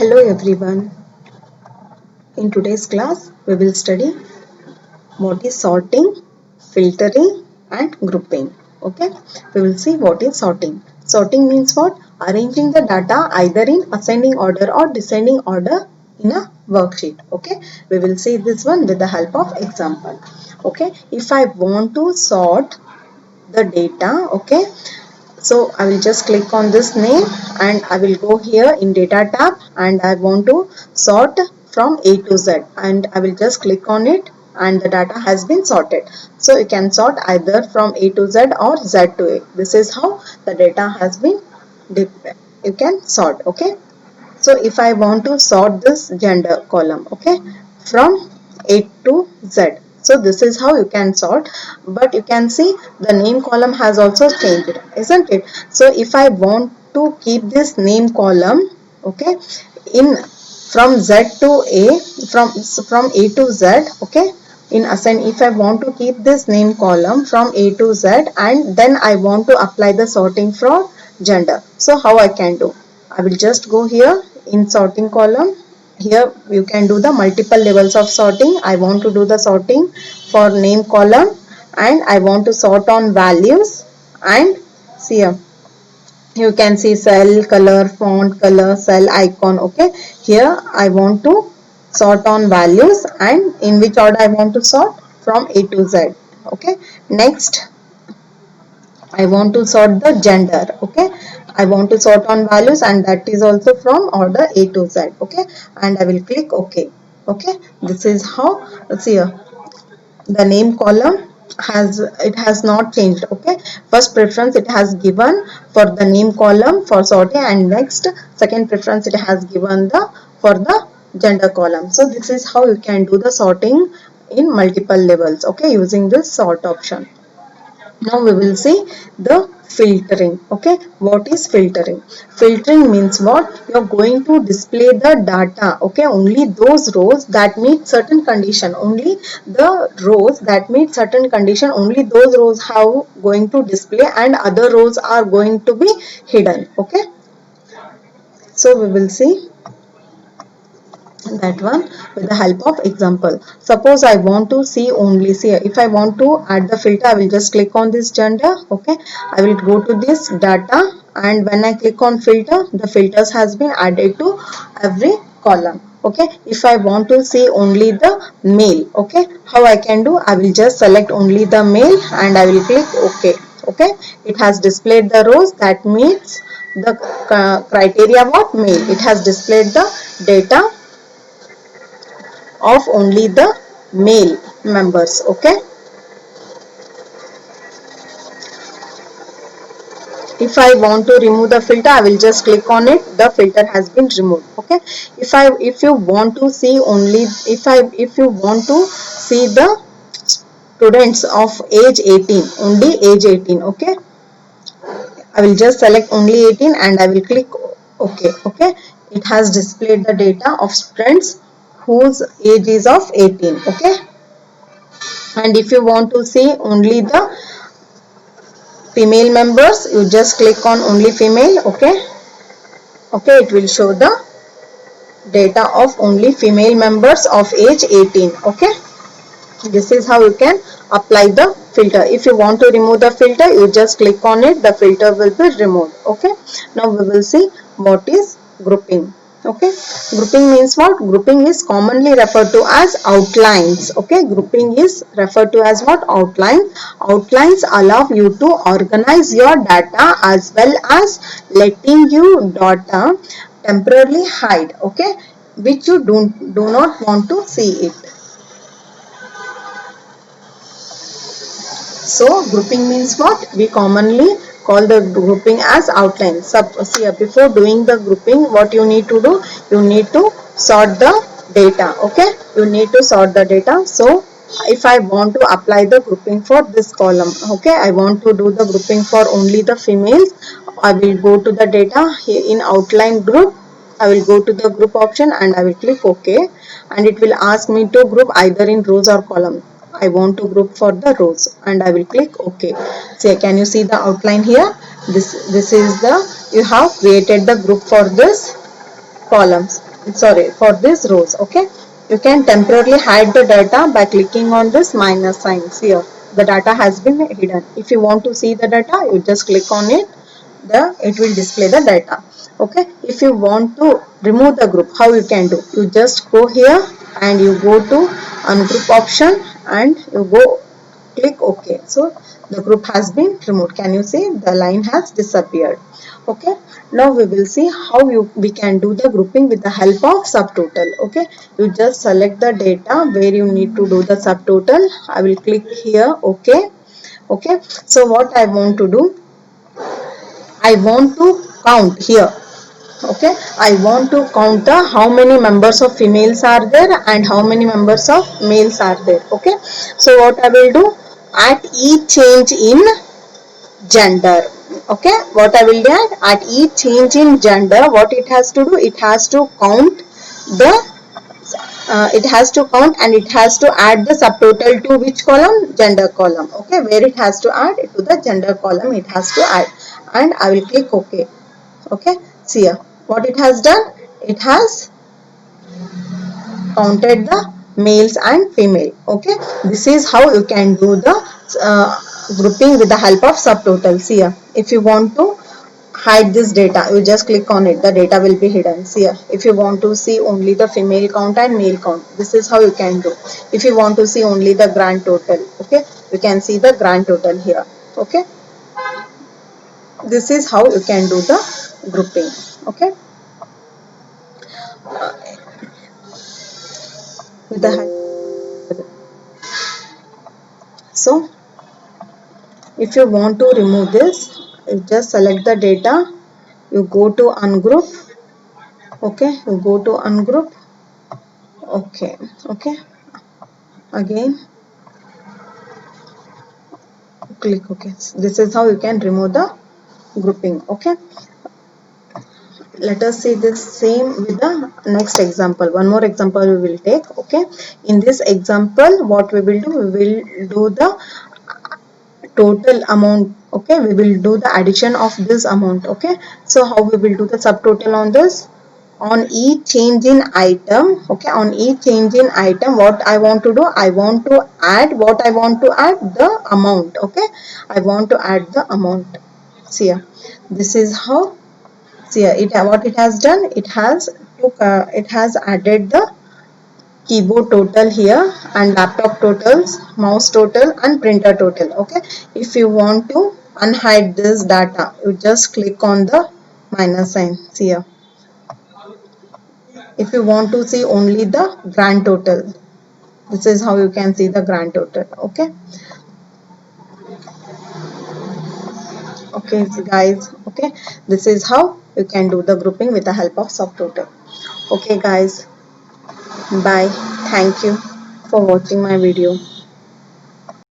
Hello everyone. In today's class, we will study what is sorting, filtering and grouping. Okay, we will see what is sorting. Sorting means what? Arranging the data either in ascending order or descending order in a worksheet. Okay, we will see this one with the help of example. Okay, if I want to sort the data, okay, so I will just click on this name and I will go here in data tab and I want to sort from A to Z and I will just click on it and the data has been sorted. So you can sort either from A to Z or Z to A. This is how the data has been you can sort. Okay, so if I want to sort this gender column, okay, from A to Z, so this is how you can sort, but you can see the name column has also changed, isn't it? So if I want to keep this name column, okay, in from Z to A, from A to Z, okay, in ascend, if I want to keep this name column from A to Z and then I want to apply the sorting for gender, so how I can do? I will just go here in sorting column. Here you can do the multiple levels of sorting. I want to do the sorting for name column and I want to sort on values and see here you can see cell color, font color, cell icon. Okay, here I want to sort on values and in which order I want to sort from A to Z. Okay, next I want to sort the gender. Okay, I want to sort on values and that is also from order A to Z. Okay, and I will click OK. Okay, this is how, let's see here, the name column has not changed. Okay, first preference it has given for the name column for sorting and next second preference it has given the for the gender column. So this is how you can do the sorting in multiple levels, okay, using this sort option. Now we will see the filtering. Okay, what is filtering? Filtering means what? You are going to display the data. Okay, only those rows that meet certain condition. Only the rows that meet certain condition. Only those rows have going to display, and other rows are going to be hidden. Okay, so we will see that one with the help of example. Suppose I want to see only, see if I want to add the filter, I will just click on this gender. Okay, I will go to this data and when I click on filter, the filters has been added to every column. Okay, if I want to see only the male, okay, how I can do? I will just select only the male and I will click OK. Okay, it has displayed the rows that meets the criteria what male. It has displayed the data of only the male members. Okay, if I want to remove the filter, I will just click on it, the filter has been removed. Okay, if you want to see only, if you want to see the students of age 18, only age 18, okay, I will just select only 18 and I will click OK. Okay, it has displayed the data of students whose age is of 18. Okay, and if you want to see only the female members, you just click on only female. Okay, it will show the data of only female members of age 18. Okay, this is how you can apply the filter. If you want to remove the filter, you just click on it, the filter will be removed. Okay, now we will see what is grouping. Okay, grouping means what? Grouping is commonly referred to as outlines. Okay, grouping is referred to as what? Outlines. Outlines allow you to organize your data as well as letting you data temporarily hide, okay, which you do not want to see it. So grouping means what? We commonly call the grouping as outlines. See, before doing the grouping, what you need to do? You need to sort the data. Okay, you need to sort the data. So if I want to apply the grouping for this column, okay, I want to do the grouping for only the females. I will go to the data here in outline group. I will go to the group option and I will click OK, and it will ask me to group either in rows or columns. I want to group for the rows and I will click OK. See, can you see the outline here? This is the, you have created the group for this columns. sorry, for these rows. Okay, you can temporarily hide the data by clicking on this minus signs here. The data has been hidden. If you want to see the data, you just click on it, it will display the data. Okay, if you want to remove the group, how you can do? You just go here and you go to ungroup option and you go click OK. So the group has been removed. Can you see the line has disappeared? Okay, now we will see how we can do the grouping with the help of subtotal. Okay, you just select the data where you need to do the subtotal. I will click here. Okay. Okay, so what I want to do, I want to count here. Okay, I want to count the how many members of females are there and how many members of males are there. Okay, so what I will do, at each change in gender, okay, what I will do, at each change in gender, what it has to do, it has to count the it has to count and it has to add the subtotal to which column? Gender column. Okay, where it has to add to the gender column, it has to add, and I will click OK. Okay, see here what it has done, it has counted the males and female. Okay, this is how you can do the grouping with the help of subtotals. Here, if you want to hide this data, you just click on it, the data will be hidden. See here, if you want to see only the female count and male count, this is how you can do. If you want to see only the grand total, okay, you can see the grand total here. Okay, this is how you can do the grouping. Okay, with the so if you want to remove this, you just select the data, you go to ungroup. Okay, you go to ungroup. Okay, okay, again click OK. This is how you can remove the grouping. Okay, let us see this same with the next example. One more example we will take. Okay, in this example what we will do, we will do the total amount. Okay, we will do the addition of this amount. Okay, so how we will do the subtotal on this? On each change in item, okay, on each change in item, what I want to do, I want to add, what I want to add, the amount. Okay, I want to add the amount. See here, this is how, see here, what it has done, it has added the keyboard total here and laptop totals, mouse total and printer total. Okay, if you want to unhide this data, you just click on the minus sign. See here, if you want to see only the grand total, this is how you can see the grand total. Okay, okay guys. Okay, this is how you can do the grouping with the help of subtotal. Okay guys, bye, thank you for watching my video.